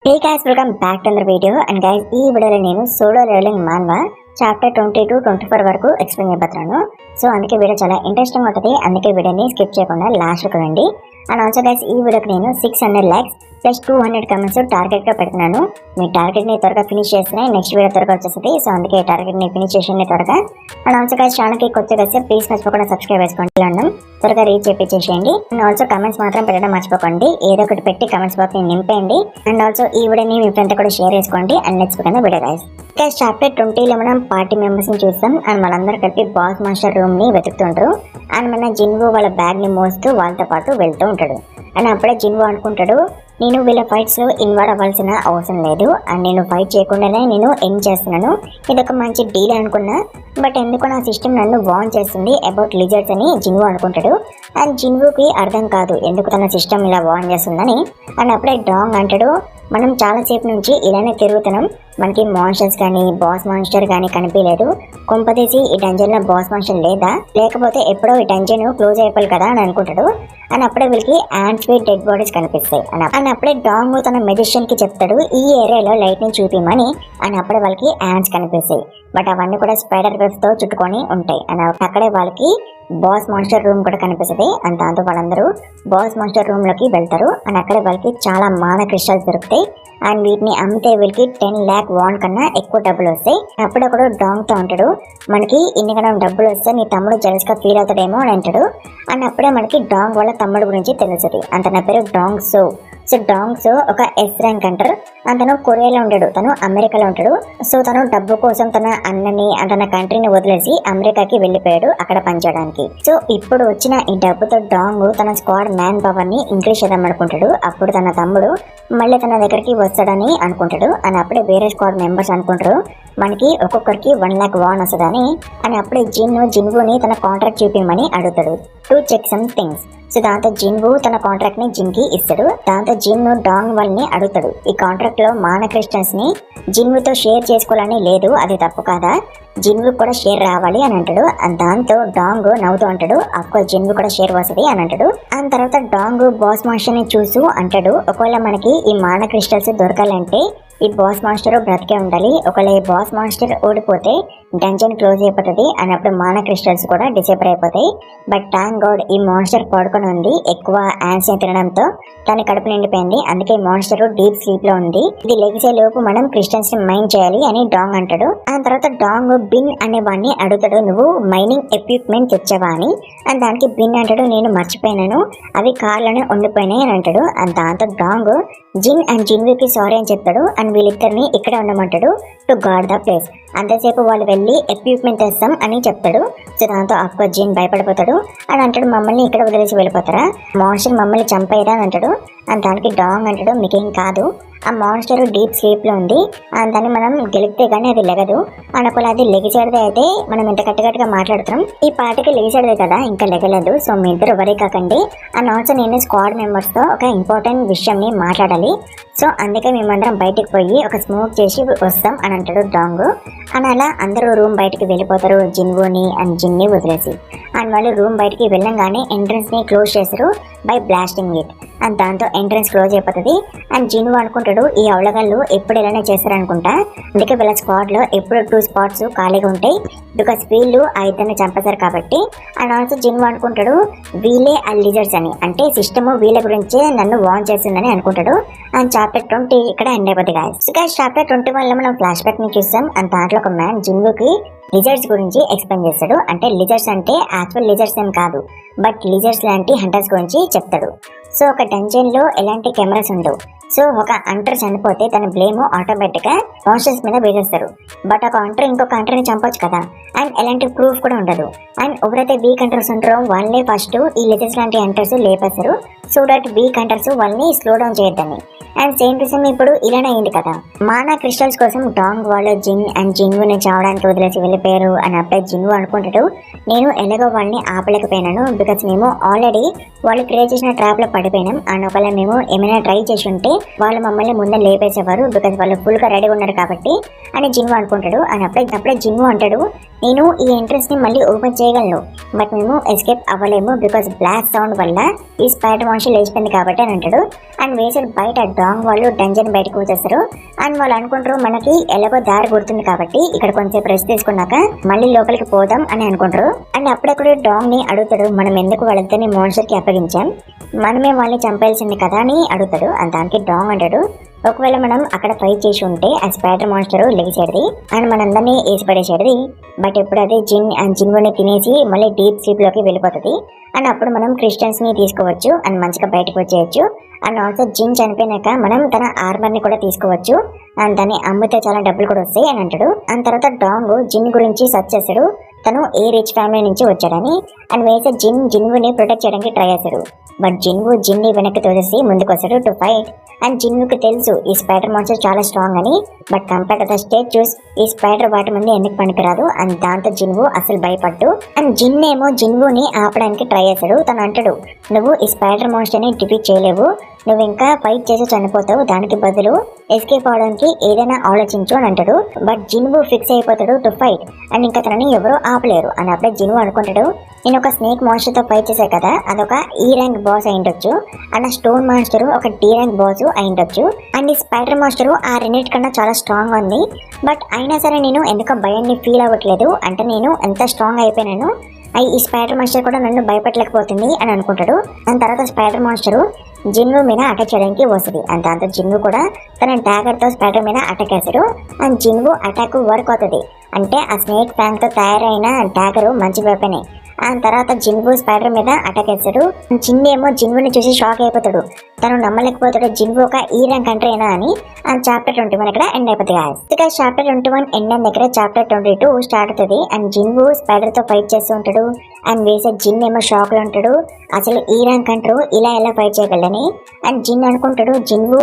Hey guys, welcome back to another video. And guys, ఈ వీడియోలో నేను సోలో లెవెలింగ్ మాన్వా చాప్టర్ 22-24 వరకు ఎక్స్ప్లెయిన్ చేయబోతున్నాను. సో అందుకే వీడియో చాలా ఇంట్రెస్టింగ్ ఉంటుంది. అందుకే వీడియోని స్కిప్ చేయకుండా లాస్ట్ వరకు రండి. అండ్ ఆల్సో గైస్, ఈ వీడియోకి నేను 600 likes ప్లస్ 200 కమెంట్స్ టార్గెట్ గా పెడుతున్నాను. మీ టార్గెట్ ని త్వరగా ఫినిష్ చేస్తే నెక్స్ట్ వీడియో త్వరగా వచ్చేస్తుంది. సో అందుకే టార్గెట్ ని ఫినిష్ చేసేయండి త్వరగా. అండ్ ఆల్సో గైస్, ఛానల్ కి కొత్తగా వస్తే ప్లీజ్ మర్చిపోకుండా సబ్స్క్రైబ్ చేసుకోండి. అన్నాం త్వరగా రీచ్ చేయించేసేయండి. అండ్ ఆల్సో కమెంట్స్ మాత్రం పెట్టడం మర్చిపోకండి. ఏదో ఒకటి పెట్టి కమెంట్స్ బాక్స్ ని నింపేయండి. అండ్ ఆల్సో ఈ వీడియోని మీ ఫ్రెండ్ కూడా షేర్ చేసుకోండి. And next video guys, chapter 20లో మనం పార్టీ మెంబర్స్ ని చూస్తాం. అండ్ వాళ్ళందరూ కలిపి బాస్ మాస్టర్ రూమ్ ని వెతుకుతుంటారు. అండ్ మన జిన్వు వాళ్ళ బ్యాగ్ ని మోస్తూ వాళ్ళతో పాటు వెళ్తూ ఉంటాడు. అండ్ అప్పుడే జిన్వు అనుకుంటాడు, నేను వీళ్ళ ఫైట్స్ లో ఇన్వాల్వ్ అవ్వాల్సిన అవసరం లేదు. అండ్ నేను ఫైట్ చేయకుండానే నేను ఎండ్ చేస్తున్నాను. ఇది ఒక మంచి డీల్ అనుకున్నా, బట్ ఎందుకు నా సిస్టమ్ నన్ను వార్న్ చేస్తుంది అబౌట్ లిజర్డ్స్ అని జిన్వు అనుకుంటాడు. అండ్ జిన్వుకి అర్థం కాదు ఎందుకు తన సిస్టమ్ ఇలా వార్న్ చేస్తుందని. అండ్ అప్పుడే డాంగ్ అంటాడు, మనం చాలాసేపు నుంచి ఇలానే తిరుగుతున్నాం, మనకి మాన్స్టర్స్ కానీ బాస్ మాన్స్టర్ కానీ కనిపించలేదు. కొంపదీసి ఈ డంజన్ లో బాస్ మాన్స్టర్ లేదా, లేకపోతే ఎప్పుడో ఈ డంజన్ క్లోజ్ అయిపోయి కదా అని అనుకుంటాడు. అండ్ అప్పుడే వీళ్ళకి యాంట్స్ విత్ డెడ్ బాడీస్ కనిపిస్తాయి. అండ్ అప్పుడే డాంగ్ తన మెజిషియన్ కి చెప్తాడు ఈ ఏరియాలో లైట్ ని చూపిమని. అండ్ అప్పుడే వాళ్ళకి యాంట్స్ కనిపిస్తాయి, బట్ అవన్నీ కూడా స్పైడర్ వెబ్స్ తో చుట్టుకొని ఉంటాయి. అండ్ అక్కడే వాళ్ళకి బాస్ మాన్స్టర్ రూమ్ కూడా కనిపిస్తుంది. అండ్ దాంతో వాళ్ళందరూ బాస్ మాన్స్టర్ రూమ్ లోకి వెళ్తారు. అండ్ అక్కడ వాళ్ళకి చాలా మాన క్రిస్టల్స్ దొరుకుతాయి. అండ్ వీటిని అమ్మితే వీళ్ళకి 10 lakh వాన్ కన్నా ఎక్కువ డబ్బులు వస్తాయి. అప్పుడప్పుడు డాంగ్ తో ఉంటాడు, మనకి ఇన్నికన్నా డబ్బులు వస్తే నీ తమ్ముడు జెలస్ గా ఫీల్ అవుతాడేమో అని అంటాడు. అండ్ అప్పుడే మనకి డాంగ్ వాళ్ళ తమ్ముడు గురించి తెలుస్తుంది. అండ్ తన పేరు dong so. So dong so ఒక ఎస్ ర్యాంక్ అంటారు. అండ్ తను కొరియాలో ఉంటాడు, తను అమెరికాలో ఉంటాడు. సో తను డబ్బు కోసం తన అన్నని తన కంట్రీని వదిలేసి అమెరికాకి వెళ్ళిపోయాడు అక్కడ పనిచేయడానికి. సో ఇప్పుడు వచ్చిన ఈ డబ్బుతో డాంగ్ తన స్క్వాడ్ మ్యాన్ పవర్ ని ఇంక్రీజ్ చేద్దాం అనుకుంటాడు. అప్పుడు తన తమ్ముడు మళ్ళీ తన దగ్గరికి వస్తాడని అనుకుంటాడు. అని అప్పుడే వేరే స్క్వాడ్ మెంబర్స్ అనుకుంటారు మనకి ఒక్కొక్కరికి 1 lakh వాన్ వస్తుందని. అని అప్పుడే జిన్వుని తన కాంట్రాక్ట్ చూపించమని అడుగుతాడు to check some things. So దాంతో జిన్వు తన కాంట్రాక్ట్ ని జిన్ కి ఇస్తాడు. దాంతో జిన్ డాంగ్ వాళ్ళని అడుగుతాడు, ఈ కాంట్రాక్ట్ లో మాన క్రిస్టల్స్ ని జిన్వుతో షేర్ చేసుకోవాలని లేదు, అది తప్పు కాదా, జిన్వు కూడా షేర్ రావాలి అని అంటాడు. అండ్ దాంతో డాంగ్ నవ్వుతూ అంటాడు, అఫ్కోర్స్ జిన్వు కూడా షేర్ వస్తుంది అని అంటాడు. అండ్ తర్వాత డాంగ్ బాస్ మాస్టర్ ని చూస్తూ అంటాడు, ఒకవేళ మనకి ఈ మాన క్రిస్టల్స్ దొరకాలంటే ఈ బాస్ మాస్టర్ బ్రతికే ఉండాలి. ఒకవేళ ఈ బాస్ మాస్టర్ ఓడిపోతే డంజన్ క్లోజ్ అయిపోతుంది. అన్నప్పుడు మాన క్రిస్టల్స్ కూడా డిసేబుల్ అయిపోతాయి. బట్ థాంక్ గాడ్ ఈ మాన్స్టర్ పడుకొని ఉంది, ఎక్కువ యాండ్స్ తినడంతో తన కడుపు నిండిపోయింది, అందుకే మాన్స్టర్ డీప్ స్లీప్ లో ఉంది. ఇది లెగిసే లోపు మనం క్రిస్టల్స్ ని మైన్ చేయాలి అని డాంగ్ అంటాడు. ఆ తర్వాత డాంగ్ బిన్ అనే వాడిని అడుగుతాడు, నువ్వు మైనింగ్ ఎక్విప్మెంట్ తెచ్చావా అని. అండ్ దానికి బిన్ అంటాడు, నేను మర్చిపోయినాను, అవి కార్లోనే ఉండిపోయినాయి అని అంటాడు. అండ్ దాంతో డాంగ్ జిన్ అండ్ జిన్వుకి సారీ అని చెప్తాడు. అండ్ వీళ్ళిద్దరిని ఇక్కడ ఉండమంటాడు టు గార్డ్ ద ప్లేస్. అంతసేపు వాళ్ళు వెళ్ళి ఎక్విప్మెంట్ తెస్తాం అని చెప్తాడు. సో దాంతో అఫ్కోర్స్ జిన్ భయపడిపోతాడు. అని అంటాడు, మమ్మల్ని ఇక్కడ వదిలేసి వెళ్ళిపోతారా, మాన్స్టర్ మమ్మల్ని చంపేయరా అని అంటాడు. అండ్ దానికి డాంగ్ అంటాడు, మీకేం కాదు, ఆ మాన్స్టర్ డీప్ స్లీప్ లో ఉంది, దాన్ని మనం గెలిపితే గానీ అది లెగదు. అనుకోలే అది లెగిసేదే అయితే మనం ఇంత గట్టిగా మాట్లాడుతున్నాం, ఈ పార్టీకి లెగిసేదే కదా ఇంకా లెగలేదు. సో మీ ఇద్దరు వరీ కాకండి. అండ్ ఆల్సో నేను స్క్వాడ్ మెంబర్స్ తో ఒక ఇంపార్టెంట్ విషయం ని మాట్లాడాలి. సో అందుకే మేమందరం బయటకు పోయి ఒక స్మోక్ చేసి వస్తాం అని అంటాడు డాంగ్. అని అలా అందరూ రూమ్ బయటకి వెళ్ళిపోతారు, జిన్వుని అండ్ జిన్ని వదిలేసి. అండ్ వాళ్ళు రూమ్ బయటికి వెళ్ళంగానే ఎంట్రన్స్ ని క్లోజ్ చేస్తారు బై బ్లాస్టింగ్ ఇట్. అండ్ దాంతో ఎంట్రన్స్ క్లోజ్ అయిపోతుంది. అండ్ జిన్వు అనుకుంటాడు, ఈ అవలగాళ్ళు ఎప్పుడు ఇలానే చేస్తారనుకుంటా, అందుకే వీళ్ళ స్క్వాడ్ లో ఎప్పుడు 2 spots ఖాళీగా ఉంటాయి, బికాస్ వీళ్ళు ఆ ఇద్దరిని చంపేశారు కాబట్టి. అండ్ ఆల్సో జిన్వు అనుకుంటాడు, వీళ్ళే ఆ లిజర్డ్స్ అని, అంటే సిస్టమ్ వీళ్ళ గురించే నన్ను వార్న్ చేస్తుందని అనుకుంటాడు. అండ్ చాప్టర్ 20 ఇక్కడ ఎండ్ అయిపోతుంది గాయ్స్. చాప్టర్ 21 లో మనం ఫ్లాష్ బ్యాక్ ని చూస్తాం. అండ్ దాంట్లో ఒక మ్యాన్ జిన్వుకి లిజర్డ్స్ గురించి ఎక్స్ప్లెయిన్ చేస్తాడు. అంటే లిజర్డ్స్ అంటే యాక్చువల్ లిజర్డ్స్ ఏం కాదు, బట్ లిజర్డ్స్ లాంటి హంటర్స్ గురించి చెప్తాడు. సో ఒక డంజన్ లో ఎలాంటి కెమెరాస్ ఉండవు. సో ఒక హంటర్ చనిపోతే తన బ్లేమ్ ఆటోమేటిక్ గా మాన్స్టర్స్ మీద వేసేస్తారు. బట్ ఒక హంటర్ ఇంకొక హంటర్ ని చంపొచ్చు కదా, అండ్ ఎలాంటి ప్రూఫ్ కూడా ఉండదు. అండ్ ఎవరైతే వీక్ హంటర్స్ ఉంటారో వాళ్ళే ఫస్ట్ ఈ లిజర్డ్స్ లాంటి హంటర్స్ లేపేస్తారు, సో దట్ వీక్ హంటర్స్ వాళ్ళని స్లో డౌన్ చేయొద్దని. అండ్ సేమ్ టు సేమ్ ఇప్పుడు ఇలానే అయింది కదా, మానా క్రిస్టల్స్ కోసం డాంగ్ వాళ్ళు జిన్ అండ్ జిన్వుని చావడానికి వదిలేసి వెళ్ళిపోయారు. అని అప్పుడే జిన్వు అనుకుంటాడు, నేను ఎలాగో వాళ్ళని ఆపలేకపోయినాను, బికాస్ మేము ఆల్రెడీ వాళ్ళు క్రియేట్ చేసిన ట్రాప్ లో పడిపోయినాం. అండ్ ఒకవేళ మేము ఏమైనా ట్రై చేసి ఉంటే వాళ్ళు మమ్మల్ని ముందే లేపేసేవారు, బికాస్ వాళ్ళు ఫుల్ గా రెడీగా ఉన్నారు కాబట్టి అని జిన్వు అనుకుంటాడు. అని అప్పుడే జిన్వు అంటాడు, నేను ఈ ఎంట్రన్స్ ని మళ్ళీ ఓపెన్ చేయగలను, బట్ మేము ఎస్కేప్ అవ్వలేము, బికాస్ బ్లాస్ట్ సౌండ్ వల్ల ఈ స్పైడర్ మాన్స్టర్ లేచిపోయింది కాబట్టి అని అంటాడు. అండ్ వేసాడు బయట డాంగ్ వాళ్ళు డంజన్ బయటకు వచ్చేస్తారు. అండ్ వాళ్ళు అనుకుంటారు మనకి ఎలాగో దారి గుర్తుంది కాబట్టి ఇక్కడ కొంచెం రెస్ట్ తీసుకున్నాక మళ్ళీ లోపలికి పోదాం అని అనుకుంటారు. అండ్ అప్పుడప్పుడు డాంగ్ ని అడుగుతాడు, మనం ఎందుకు వాళ్ళిద్దరిని మాన్స్టర్ కి అప్పగించాం, మనమే వాళ్ళని చంపేయాల్సింది కదా అని అడుగుతాడు. అండ్ దానికి డాంగ్ అంటాడు, ఒకవేళ మనం అక్కడ ఫైట్ చేసి ఉంటే ఆ స్పైడర్ మాన్స్టర్ లెగిసేది అండ్ మనందరినీ వేసి పడేసేది. బట్ ఇప్పుడు అది జిన్వుని తినేసి మళ్ళీ డీప్ స్లీప్ లోకి వెళ్ళిపోతుంది. అండ్ అప్పుడు మనం క్రిస్టియన్స్ ని తీసుకోవచ్చు అండ్ మంచిగా బయటకు వచ్చేయచ్చు. అండ్ ఆల్సో జిన్ చనిపోయినాక మనం తన ఆర్మర్ ని కూడా తీసుకోవచ్చు అండ్ దాన్ని అమ్మితే చాలా డబ్బులు కూడా వస్తాయి అని అంటాడు. అండ్ తర్వాత డాంగ్ జిన్ గురించి సర్చ్ చేస్తాడు, తను ఏ రిచ్ ఫ్యామిలీ నుంచి వచ్చాడని. అండ్ వేసే జిన్వుని ప్రొటెక్ట్ చేయడానికి ట్రై చేస్తాడు. బట్ జిన్ని వెనక్కి తోసేసి ముందుకు వస్తాడు టు ఫైట్. అండ్ జిన్వుకి తెలుసు ఈ స్పైడర్ మాన్స్టర్ చాలా స్ట్రాంగ్ అని. బట్ కంపేర్ టు ద స్టేచ్యూస్ ఈ స్పైడర్ వాటి ముందు ఎందుకు పనికిరాదు. అండ్ దాంతో జిన్వు అసలు భయపడ్డు. అండ్ జిన్ ఏమో జిన్వుని ఆపడానికి ట్రై చేస్తాడు. తను అంటాడు, నువ్వు ఈ స్పైడర్ మాన్స్టర్ ని డిఫీట్ చేయలేవు, నువ్వు ఇంకా ఫైట్ చేసి చనిపోతావు, దానికి బదులు ఎస్కేప్ అవడానికి ఏదైనా ఆలోచించు అని అంటాడు. బట్ జిన్వు ఫిక్స్ అయిపోతాడు టు ఫైట్. అండ్ ఇంకా తనని ఎవరో ఆపలేరు. అని అప్పుడే జిన్వు అనుకుంటాడు, నేను ఒక స్నేక్ మాన్స్టర్ తో ఫైట్ చేసా కదా, అదొక ఈ ర్యాంక్ బాస్ అయిండొచ్చు అండ్ స్టోన్ మాన్స్టర్ ఒక డి ర్యాంక్ బాస్ అయిండొచ్చు. అండ్ ఈ స్పైడర్ మాన్స్టర్ ఆ రెండింటి కన్నా చాలా స్ట్రాంగ్ ఉంది. బట్ అయినా సరే నేను ఎందుకో భయాన్ని ఫీల్ అవ్వట్లేదు, అంటే నేను ఎంత స్ట్రాంగ్ అయిపోయినాను, ఈ స్పైడర్ మాన్స్టర్ కూడా నన్ను భయపెట్టలేకపోతుంది అని అనుకుంటాడు. దాని తర్వాత స్పైడర్ మాన్స్టర్ జిన్వు మీద అటాక్ చేయడానికి వస్తుంది. అండ్ దాంతో జిన్వు కూడా తన డాగర్ తో స్పైడర్ మీద అటాక్ చేస్తాడు. అండ్ జిన్వు అటాక్ వర్క్ అవుతుంది, అంటే ఆ స్నేక్ ఫ్యాంగ్ తో తయారైన డాగర్ మంచి వెపనే. ఆ తర్వాత జిన్వు స్పైడర్ మీద అటాక్ చేస్తాడు. జిన్ ఏమో జిన్వుని చూసి షాక్ అయిపోతాడు, తను నమ్మలేకపోతాడు జిన్వు ఒక ఈ ర్యాంక్ కంట్రీ అని. అండ్ చాప్టర్ 21 ఇక్కడ ఎండ్ అయిపోతుంది. ఇక చాప్టర్ 21 ఎండ్ అయిన దగ్గర చాప్టర్ 22 స్టార్ట్ అవుతుంది. అండ్ జిన్వు స్పైడర్ తో ఫైట్ చేస్తూ ఉంటాడు. అండ్ వేసే జిన్ ఏమో షాక్ లో ఉంటాడు, అసలు ఈ ర్యాంక్ కంట్రీ ఇలా ఎలా ఫైట్ చేయగలని. అండ్ జిన్ అనుకుంటాడు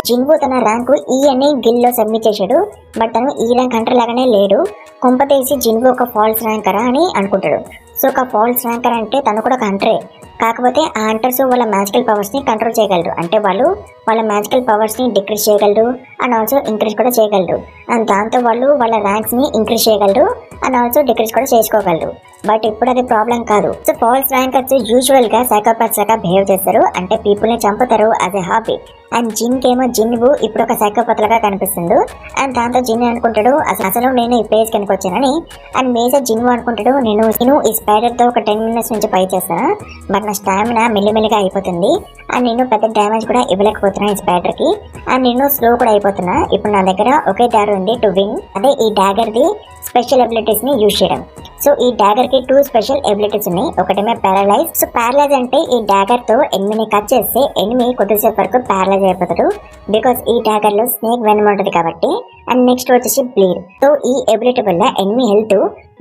జిన్వు తన ర్యాంకు ఈ అని గిల్ లో సబ్మిట్ చేశాడు, బట్ తను ఈ ర్యాంక్ కంట్రీ లాగానే లేడు, కొంపతీసి జిన్వు ఒక ఫాల్స్ ర్యాంకరా అని అనుకుంటాడు. సో ఒక ఫాల్స్ ర్యాంకర్ అంటే తను కూడా ఒక హంటరే, కాకపోతే ఆ హంటర్స్ వాళ్ళ మ్యాజికల్ పవర్స్ ని కంట్రోల్ చేయగలరు, అంటే వాళ్ళు వాళ్ళ మ్యాజికల్ పవర్స్ ని డిక్రీజ్ చేయగలరు అండ్ ఆల్సో ఇంక్రీజ్ కూడా చేయగలరు. అండ్ దాంతో వాళ్ళు వాళ్ళ ర్యాంక్స్ ని ఇంక్రీజ్ చేయగలరు అండ్ ఆల్సో డిక్రీజ్ కూడా చేసుకోగలరు. బట్ ఇప్పుడు అది ప్రాబ్లం కాదు. సో ఫాల్స్ ర్యాంకర్స్ యూజువల్ గా సైకోపాత్స్ లాగా బిహేవ్ చేస్తారు, అంటే పీపుల్ ని చంపుతారు as a hobby. And Jin కేమో జిన్వు ఇప్పుడు ఒక సైకోపాత్ లాగా కనిపిస్తుంది. అండ్ దాంతో జిన్ అనుకుంటాడు, అసలు నేను ఈ ప్లేస్ కిందకి వచ్చానని. అండ్ మేజర్ జిన్వు అనుకుంటాడు, నేను ఈ స్పైడర్ తో ఒక 10 minutes నుంచి ఫైట్ చేస్తాను, బట్ నా స్టామినా మెల్లిమెల్లిగా అయిపోతుంది అండ్ నేను పెద్ద డ్యామేజ్ కూడా ఇవ్వలేకపోతున్నా ఈ స్పైడర్ కి. అండ్ నేను స్లో కూడా అయిపోతున్నా. ఇప్పుడు నా దగ్గర ఒకే దారి ఉంది టు విన్, అదే ఈ డాగర్ ది స్పెషల్ ఎబిలిటీస్ ని యూజ్ చేయడం. సో ఈ డాగర్ కి 2 స్పెషల్ ఎబిలిటీస్ ఉన్నాయి. ఒకటేమో ప్యారలైజ్. సో ప్యారలైజ్ అంటే ఈ డాగర్ తో ఎనిమిని కట్ చేస్తే ఎనిమి కొద్దిసేపు వరకు ప్యారలైజ్ అయిపోతాడు, బికాస్ ఈ డాగర్ లో స్నేక్ వెనమ్ ఉంటుంది కాబట్టి. అండ్ నెక్స్ట్ వచ్చేసి బ్లీడ్. సో ఈ ఎబిలిటీ వల్ల ఎనిమి హెల్త్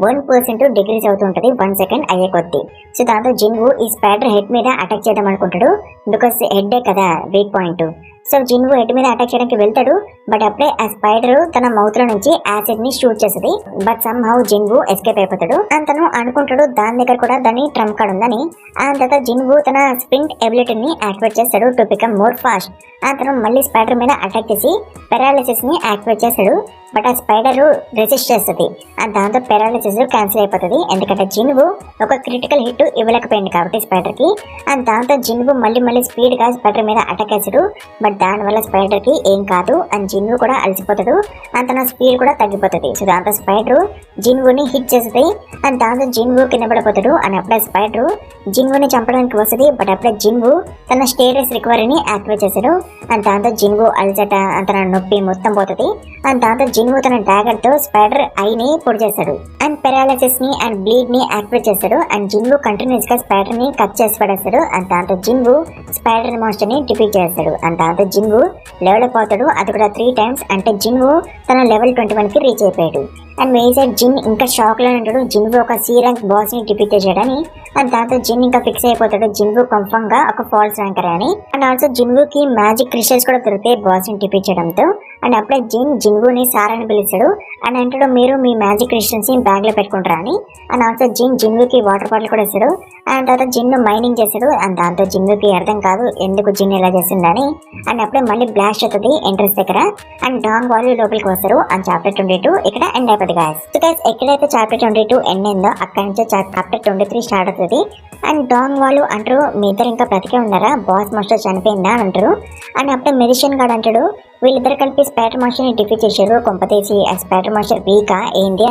1% డిక్రీజ్ అవుతుంటది 1 సెకండ్ అయ్యే కొద్ది. సో దాంతో జిన్వు ఈ స్పైడర్ హెడ్ మీద అటాక్ చేద్దాం అనుకుంటాడు, బికాస్ హెడ్ కదా weak point. So Jinwoo head మీద అటాక్ చేయడానికి వెళ్తాడు, బట్ అప్పుడే ఆ స్పైడర్ తన మౌత్ లో నుంచి యాసిడ్ ని షూట్ చేస్తుంది. But some how Jinwoo escape అయిపోతాడు. అండ్ తను అనుకుంటాడు దాని దగ్గర కూడా దాని ట్రంప్ కార్డ్ ఉందని. అండ్ తర్వాత జిన్వు తన స్ప్రింట్ ఎబిలిటీని యాక్టివేట్ చేస్తాడు to become more fast. And తను మళ్ళీ స్పైడర్ మీద అటాక్ చేసి పెరాలిసిస్ ని యాక్టివేట్ చేస్తాడు, బట్ ఆ స్పైడర్ రెసిస్ట్ చేస్తుంది. అండ్ దాంతో పెరాలిసిస్ క్యాన్సిల్ అయిపోతుంది, ఎందుకంటే జిన్వు ఒక క్రిటికల్ హిట్ ఇవ్వలేకపోయింది కాబట్టి స్పైడర్ కి. అండ్ దాంతో జిన్వు మళ్ళీ స్పీడ్ గా స్పైడర్ మీద అటాక్ చేస్తాడు, బట్ దానివల్ల స్పైడర్ కి ఏం కాదు. అండ్ జిన్వు కూడా అలసిపోతాడు అండ్ తన స్పీడ్ కూడా తగ్గిపోతుంది. సో దాంతో స్పైడర్ జిన్వుని హిట్ చేస్తుంది అండ్ దాంతో జిన్వు కింద పడిపోతాడు. అండ్ అప్పుడే స్పైడర్ జిన్వుని చంపడానికి వస్తుంది, బట్ అప్పుడే జిన్వు తన స్టేటస్ రికవరీని యాక్టివేట్ చేశాడు. అండ్ దాంతో జిన్వు అలసట తన నొప్పి మొత్తం పోతుంది. అండ్ దాంతో జిన్వు తన డాగర్ తో స్పైడర్ ఐని పొడి చేస్తాడు అండ్ పెరాలసిస్ ని అండ్ బ్లీడ్ ని యాక్టివేట్ చేస్తాడు. అండ్ జిన్వు కంటిన్యూస్ గా స్పైడర్ ని కట్ చేసి పడేస్తాడు. అండ్ దాంతో జిన్వు స్పైడర్ మాన్స్టర్ ని డిఫీట్ చేస్తాడు. అండ్ దాంతో జిన్వు లెవెల్ అప్ అవుతాడు, అది కూడా 3 times. అంటే జిన్వు తన లెవెల్ 21 కి రీచ్ అయిపోయాడు. అండ్ మేజర్ జిన్ ఇంకా షాక్ లో ఉంటాడు, జిన్వు ఒక సి ర్యాంక్ బాస్ ని డిఫీట్ చేయడని. అండ్ దాంతో జిన్ ఇంకా ఫిక్స్ అయిపోతాడు జిన్వు కన్ఫర్మ్ గా ఒక ఫాల్స్ ర్యాంకర్ అని. అండ్ ఆల్సో జిన్వుకి మ్యాజిక్ క్రిస్టల్స్ కూడా దొరుకుతాయి బాస్ ని డిఫీట్ చేయడంతో. అండ్ అప్పుడే జిన్వుని సార్ అని పిలిచాడు అండ్ అంటాడు, మీరు మీ మ్యాజిక్ క్రిస్టల్స్ ని బ్యాగ్ లో పెట్టుకుంటారా అని. అండ్ ఆల్సో జిన్వుకి వాటర్ బాటిల్ కూడా ఇస్తాడు. అండ్ తర్వాత జిన్ను మైనింగ్ చేస్తాడు. అండ్ దాంతో జిన్వుకి అర్థం కాదు ఎందుకు జిన్ ఇలా చేస్తుందని. అండ్ అప్పుడే మళ్ళీ బ్లాస్ట్ అవుతుంది ఎంట్రన్స్ దగ్గర. అండ్ డాన్ వాళ్ళు లోపలికి వస్తారు. అండ్ చాప్టర్ 22 ఇక్కడ ఎండ్ అయిపోతుంది. అవుతుంది guys. సో guys ఎక్కడైతే చాప్టర్ 22 ఎండ్ అయిందో అక్కడి నుంచి చాప్టర్ 23 స్టార్ట్ అవుతుంది. అండ్ డాంగ్ వాళ్ళు అంటారు మీ ఇద్దరు ఇంకా బ్రతికే ఉన్నారా, బాస్ మాస్టర్ చనిపోయిందా అని అంటారు. అండ్ అప్పుడే మెజిషియన్ గాడు అంటాడు వీళ్ళిద్దరు కలిపి స్పైడర్ మాస్టర్ ని డిఫీట్ చేశారు, కొంపతీసి ఆ స్పైడర్ మాస్టర్ వీకా అయింది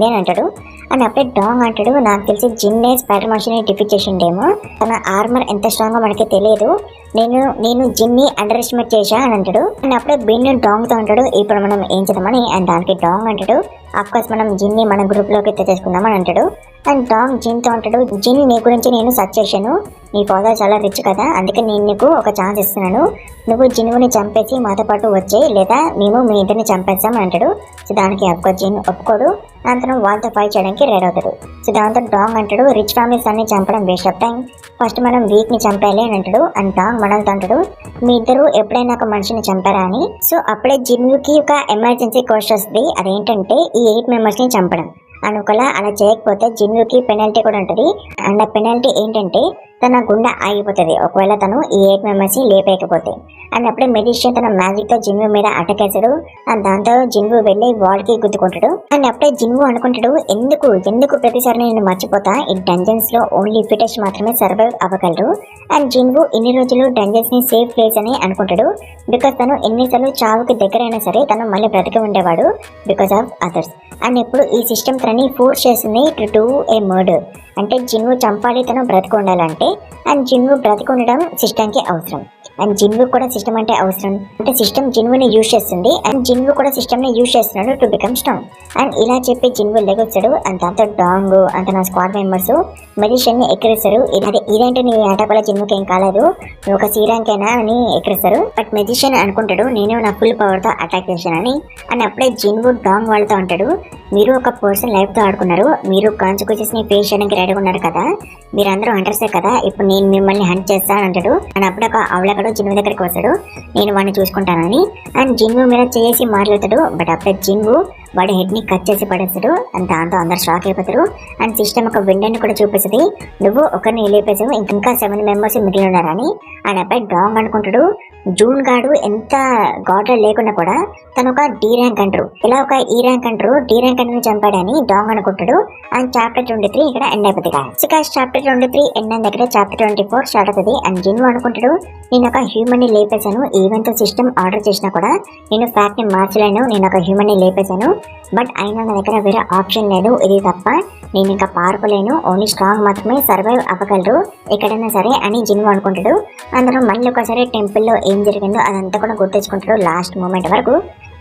అని అంటాడు. అండ్ అప్పుడే డాంగ్ అంటాడు నాకు తెలిసి జిన్నే స్పైడర్ మాస్టర్ ని డిఫీట్ చేసిండేమో, తన ఆర్మర్ ఎంత స్ట్రాంగ్ గా మనకి తెలియదు, నేను జిన్ని అండర్ ఎస్టిమేట్ చేశా అని అంటాడు. అండ్ అప్పుడే బిన్ డాంగ్ తో అంటాడు ఇప్పుడు మనం ఏం చేద్దామని. అండ్ దానికి డాంగ్ అంటాడు అఫ్కోర్స్ మనం జిన్ని మన గ్రూప్ లోకి తెచ్చేసుకుందాం అని అంటాడు. అండ్ డాంగ్ జిన్ తో అంటాడు జిన్ నీ గురించి నేను సర్చ్ చేశాను, నీ ఫాదర్ చాలా రిచ్ కదా, అందుకే నేను నీకు ఒక ఛాన్స్ ఇస్తున్నాను, నువ్వు జిన్నుని చంపేసి మాతో పాటు వచ్చే లేదా మేము మీ ఇద్దరిని చంపేస్తాం అని అంటాడు. సో దానికి అఫ్కోర్స్ జిన్ ఒప్పుకోడు, అతను వాళ్ళతో ఫైట్ చేయడానికి రెడీ అవుతాడు. సో దాంతో డాంగ్ అంటాడు రిచ్ ఫ్యామిలీస్ అన్ని చంపడం వేస్ట్ ఆఫ్ టైం, ఫస్ట్ మనం వీక్ ని చంపేయాలి అని అంటాడు. అండ్ డాంగ్ మనల్తో అంటాడు మీ ఇద్దరు ఎప్పుడైనా ఒక మనిషిని చంపారా అని. సో అప్పుడే జిన్నుకి ఒక ఎమర్జెన్సీ క్వశ్చన్ వస్తుంది, అదేంటంటే ఈ 8 మెంబర్స్ ని చంపడం. అండ్ ఒకవేళ అలా చేయకపోతే జిన్నుకి పెనాల్టీ కూడా ఉంటుంది. అండ్ ఆ పెనాల్టీ ఏంటంటే తన గుండె ఆగిపోతుంది ఒకవేళ తను ఈ 8 మెంబర్స్ ని లేపేయకపోతే. అండ్ అప్పుడే మెజిషియన్ తన మ్యాజిక్ తో జిన్వు మీద అటాక్ వేసాడు. అండ్ దాంతో జిన్వు వెళ్ళి వాల్ కి గుద్దుకుంటాడు. అండ్ అప్పుడే జిన్వు అనుకుంటాడు ఎందుకు ప్రతిసారి నేను మర్చిపోతా, ఈ డంజన్స్ లో ఓన్లీ ఫిటెస్ట్ మాత్రమే సర్వైవ్ అవ్వగలరు. అండ్ జిన్వు ఇన్ని రోజులు డంజన్స్ ని సేఫ్ ప్లేస్ అని అనుకుంటాడు, బికాస్ తను ఎన్నిసార్లు చావుకి దగ్గరైనా సరే తను మళ్ళీ బ్రతికి ఉండేవాడు బికాస్ ఆఫ్ అదర్స్. అండ్ ఇప్పుడు ఈ సిస్టమ్ తనని ఫోర్స్ చేస్తుంది టు డూ ఏ మర్డర్, అంటే జిన్వు చంపాలి తను బ్రతికి ఉండాలంటే. అండ్ జిన్వు బ్రతికి ఉండడం సిస్టమ్ కి అవసరం, అండ్ జిన్వు కూడా సిస్టమ్ అంటే అవసరం, అంటే సిస్టమ్ జిన్వుని యూజ్ చేస్తుంది అండ్ జిన్వు కూడా సిస్టమ్ ని యూజ్ చేస్తున్నాడు టు బికమ్ స్ట్రాంగ్. అండ్ ఇలా చెప్పి జిన్వు లెగొచ్చాడు. అండ్ దాంతో డాంగ్ అంత నా స్క్వాడ్ మెంబర్స్ మెజిషియన్ ని ఎక్కిరిస్తారు. ఇదేంటి నీ అటాక్ వల్ల జిన్వుకి ఏం కాలేదు, నువ్వు ఒక సీరాంకైనా అని ఎక్కిరిస్తారు. బట్ మెజిషియన్ అనుకుంటాడు నేను నా ఫుల్ పవర్ తో అటాక్ చేశానని. అండ్ అప్పుడే జిన్వు డాంగ్ వాళ్ళతో అంటాడు మీరు ఒక పర్సన్ లైఫ్ తో ఆడుకున్నారు, మీరు కాన్సిక్వెన్సెస్ ని ఫేస్ చేయడానికి రెడీగా ఉన్నారు కదా, మీరందరూ హంటర్సే కదా, ఇప్పుడు నేను మిమ్మల్ని హంట్ చేస్తాను అంటాడు. అండ్ అప్పుడు ఒక అవలకడు జిన్వు దగ్గరికి వస్తాడు నేను వాడిని చూసుకుంటానని. అండ్ జిన్వు మీద చేసి మాట్లాడతాడు. బట్ అప్పుడే జిన్వు వాడి హెడ్ ని కట్ చేసి పడేస్తాడు. అండ్ దాంతో అందరు షాక్ అయిపోతారు. అండ్ సిస్టమ్ ఒక విండోని కూడా చూపిస్తుంది, నువ్వు ఒకరిని లేపేసావు ఇంకా 7 మెంబర్స్ మిగిలి ఉన్నారని. అండ్ అబ్బాయి డాంగ్ అనుకుంటాడు జూన్ గాడు ఎంత గాడ్ లేకుండా కూడా తను ఒక డి ర్యాంక్ అంటారు, ఇలా ఒక ఈ ర్యాంక్ అంటారు డి ర్యాంక్ అంటే చంపాడని డాంగ్ అనుకుంటాడు. అండ్ చాప్టర్ 23 ఇక్కడ ఎండ్ అయిపోతుంది. సో చాప్టర్ 23 ఎండ్ అయిన దగ్గర చాప్టర్ 24 స్టార్ట్ అవుతుంది. అండ్ జిన్వు అనుకుంటాడు నేను ఒక హ్యూమన్ ని లేపేశాను, ఈవెన్ తో సిస్టమ్ ఆర్డర్ చేసినా కూడా నేను ఫ్యాక్ట్ ని మార్చలేను, నేను ఒక హ్యూమన్ ని లేపేశాను, బట్ అయినా నా దగ్గర వేరే ఆప్షన్ లేదు, ఇది తప్ప నేను ఇంకా పారిపోలేను, ఓన్లీ స్ట్రాంగ్ మాత్రమే సర్వైవ్ అవ్వగలరు ఎక్కడైనా సరే అని జిన్వు అనుకుంటాడు. అందరూ మళ్ళీ ఒకసారి టెంపుల్లో ఏం జరిగిందో అదంతా కూడా గుర్తించుకుంటాడు లాస్ట్ మూమెంట్ వరకు.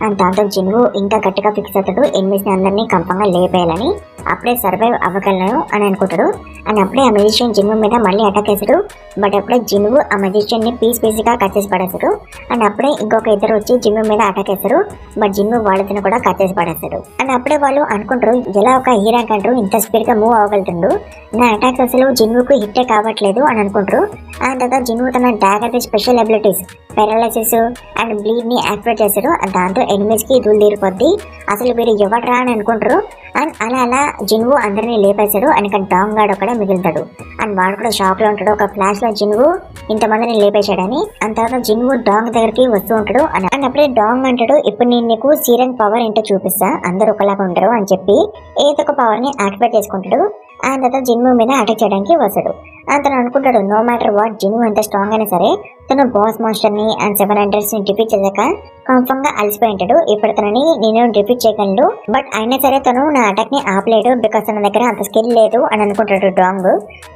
అండ్ దాంతో జిన్వు ఇంకా గట్టిగా ఫిక్స్ అవుతాడు ఎనిమిస్ ని అందరినీ కంపంగా లేపేయాలని, అప్పుడే సర్వైవ్ అవ్వగలను అని అనుకుంటాడు. అండ్ అప్పుడే ఆ మెజిషియన్ జిన్వు మీద మళ్ళీ అటాక్ చేశాడు. బట్ అప్పుడే జిన్వు ఆ మెజిషియన్ ని పీస్గా కట్ చేసి పడేస్తాడు. అండ్ అప్పుడే ఇంకొక ఇద్దరు వచ్చి జిన్వు మీద అటాక్ చేస్తారు. బట్ జిన్వు వాళ్ళని కూడా కట్ చేసి పడేస్తాడు. అండ్ అప్పుడే వాళ్ళు అనుకుంటారు ఎలా ఒక ఈ ర్యాంక్ అంటారు ఇంత స్పీడ్ గా మూవ్ అవ్వగలుగుతుండు, నా అటాక్స్ అసలు జిన్వుకు హిట్టే కావట్లేదు అని అనుకుంటారు. అండ్ తర్వాత జిన్వు తన dagger special abilities paralysis and bleed ని యాక్టివేట్ చేశారు. దాంతో ఎనిమిస్ కి దూలు తీరిపోద్ది, అసలు వీరు ఎవడరా అని అనుకుంటారు. అండ్ అలా జిన్వు అందరినీ లేపేశాడు. అండ్ డాంగ్ గాడు ఒకడే మిగులుతాడు. అండ్ వాడు కూడా షాక్ లో ఉంటాడు, ఒక ఫ్లాష్ లో జిన్వు ఇంతమందిని లేపేశాడని. అండ్ తర్వాత జిన్వు డాంగ్ దగ్గరికి వస్తూ ఉంటాడు. అండ్ అప్పుడే డాంగ్ అంటాడు ఇప్పుడు నేను నీకు సీరన్ పవర్ ఏంటో చూపిస్తా, అందరు ఒకలాగా ఉంటారు అని చెప్పి ఏదో ఒక పవర్ ని యాక్టివేట్ చేసుకుంటాడు. అండ్ తర్వాత జిన్వు మీద అటాక్ చేయడానికి వస్తాడు. అతను అనుకుంటాడు నో మ్యాటర్ వాట్ జిన్వు ఎంత స్ట్రాంగ్ అయినా సరే తను బాస్ మాస్టర్ ని అండ్ 700s ని డిఫీట్ చేశాక కన్ఫర్మ్ గా అలసిపోయి ఉంటాడు. ఇప్పుడు తనని నేను డిఫీట్ చేయగలను, బట్ అయినా సరే తను నా అటాక్ ని ఆపలేడు బికాస్ తన దగ్గర అంత స్కిల్ లేదు అని అనుకుంటాడు డాంగ్.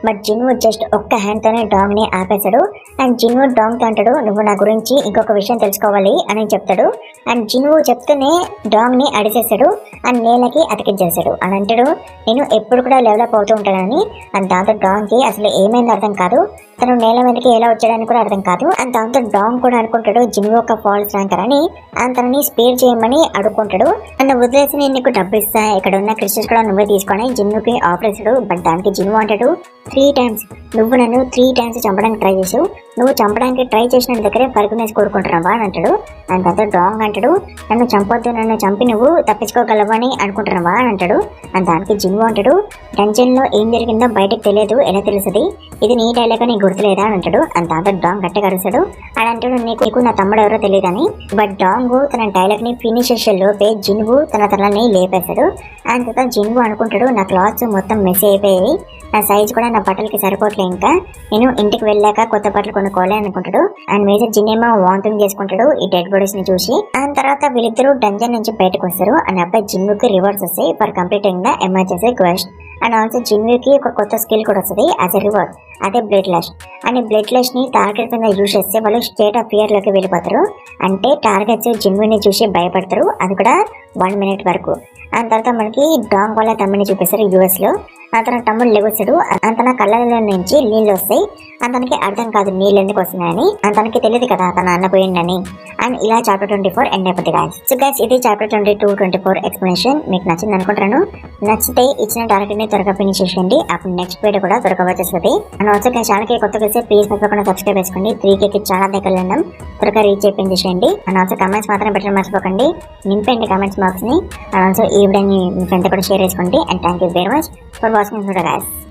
బట్ జిన్వు జస్ట్ ఒక్క హ్యాండ్ తోనే డాంగ్ ని ఆపేశాడు. అండ్ జిన్వు డాంగ్ తో అంటాడు నువ్వు నా గురించి ఇంకొక విషయం తెలుసుకోవాలి అని చెప్తాడు. అండ్ జిన్వు చెప్తూనే డాంగ్ ని అడిచేస్తాడు అండ్ నేలకి అతికించేస్తాడు. అని అంటాడు నేను ఎప్పుడు కూడా డెవలప్ అవుతూ ఉంటానని. అండ్ దాంతో డాంగ్ కి అసలు ఏమైంది అర్థం కాదు, తను నేల మీదకి ఎలా వచ్చాడని కూడా అర్థం కాదు. అండ్ దాంతో డాంగ్ కూడా అనుకుంటాడు జిన్వు ఒక ఫాల్స్ ర్యాంకర్ అని. అండ్ తనని స్పేర్ చేయమని అడుక్కుంటాడు. అండ్ వదిలేసి నేను నీకు డబ్బు ఇస్తా, ఇక్కడ ఉన్న క్రిస్టల్స్ కూడా నువ్వే తీసుకొని జిన్వుకి ఆఫర్ ఇస్తాడు. బట్ దానికి జిన్వు అంటాడు 3 times నువ్వు నన్ను 3 times చంపడానికి ట్రై చేసావు, నువ్వు చంపడానికి ట్రై చేసిన దగ్గరే ఫర్గివ్నెస్ కోరుకుంటున్నావా అని అంటాడు. అండ్ తర్వాత డాంగ్ అంటాడు, నన్ను చంపొద్దు, నన్ను చంపి నువ్వు తప్పించుకోగలవని అనుకుంటున్నావా అని అంటాడు. అండ్ దానికి జిన్వు అంటాడు, డంజన్ లో ఏం జరిగిందో బయటకు తెలియదు, ఎలా తెలుస్తుంది, ఇది నీ డైలాగ్ నీకు గుర్తులేదా అని అంటాడు. అండ్ దాంతో డాంగ్ గట్టిగా అరుస్తాడు. అని అంటాడు, నీకు నా తమ్ముడు ఎవరో తెలియదని. బట్ డాంగ్ తన డైలాగ్ ని ఫినిష్ చేసే లోపే జిన్వు తన తలని లేపేస్తాడు. అండ్ తర్వాత జిన్వు అనుకుంటాడు, నా క్లాత్స్ మొత్తం మెస్ అయిపోయాయి, నా సైజ్ కూడా నా బట్టలకి సరిపోవట్లే, ఇంకా నేను ఇంటికి వెళ్ళాక కొత్త బట్టలు కొనుక్కోవాలి అనుకుంటాడు. అండ్ మేజర్ జిన్ ఏమో వాంటింగ్ చేసుకుంటాడు ఈ డెడ్ బాడీస్ ని చూసి. అండ్ తర్వాత వీళ్ళిద్దరూ డంజన్ నుంచి బయటకు వస్తారు. అండ్ అబ్బాయి జిన్వుకి రివార్డ్స్ వస్తాయి for completing the emergency quest. And also జిన్వుకి ఒక కొత్త స్కిల్ కూడా వస్తుంది యాజ్ ఎ రివార్డ్, అదే bloodlust. And bloodlust ని టార్గెట్ కింద యూజ్ చేస్తే వాళ్ళు స్టేట్ ఆఫ్ ఫియర్ లోకి వెళ్ళిపోతారు. అంటే టార్గెట్స్ జిన్వుని చూసి భయపడతారు, అది కూడా 1 minute వరకు. ఆ తర్వాత మనకి డాంగ్ వాళ్ళ తమ్ముడిని చూపిస్తారు US లో. తన తమ్ముడు లెగుస్తాడు. తన కళ్ళలో నుంచి నీళ్ళు వస్తాయి. తనకి అర్థం కాదు నీళ్ళు ఎందుకు వస్తున్నాయని. తనకి తెలియదు కదా తన అన్న పోయిందని. అండ్ ఇలా చాప్టర్ 24 ఎండ్ అయిపోతుంది గాయస్. సో గైస్, ఇది చాప్టర్ 22-24 ఎక్స్ప్లెనేషన్. మీకు నచ్చింది అనుకుంటాను. నచ్చితే ఇచ్చిన టార్గెట్ ని త్వరగా ఫినిష్ చేసేయండి, అప్పుడు నెక్స్ట్ వీడియో కూడా త్వరగా వచ్చేస్తుంది. అండ్ ఆల్సో ఛానల్ కి కొత్తగా వస్తే ప్లీజ్ తప్పకుండా సబ్స్క్రైబ్ చేసుకోండి. 3K చాలా దగ్గర ఉన్నాం, త్వరగా రీచ్ చేయండి. అండ్ ఆల్సో కమెంట్స్ మాత్రం పెట్టడం మర్చిపోకండి, నింపండి కమెంట్స్ బాక్స్ ని. అండ్ ఆల్సో ఈ వీడియోని మీ ఫ్రెండ్ కూడా షేర్ చేసుకోండి. And thank you very much for watching this video guys.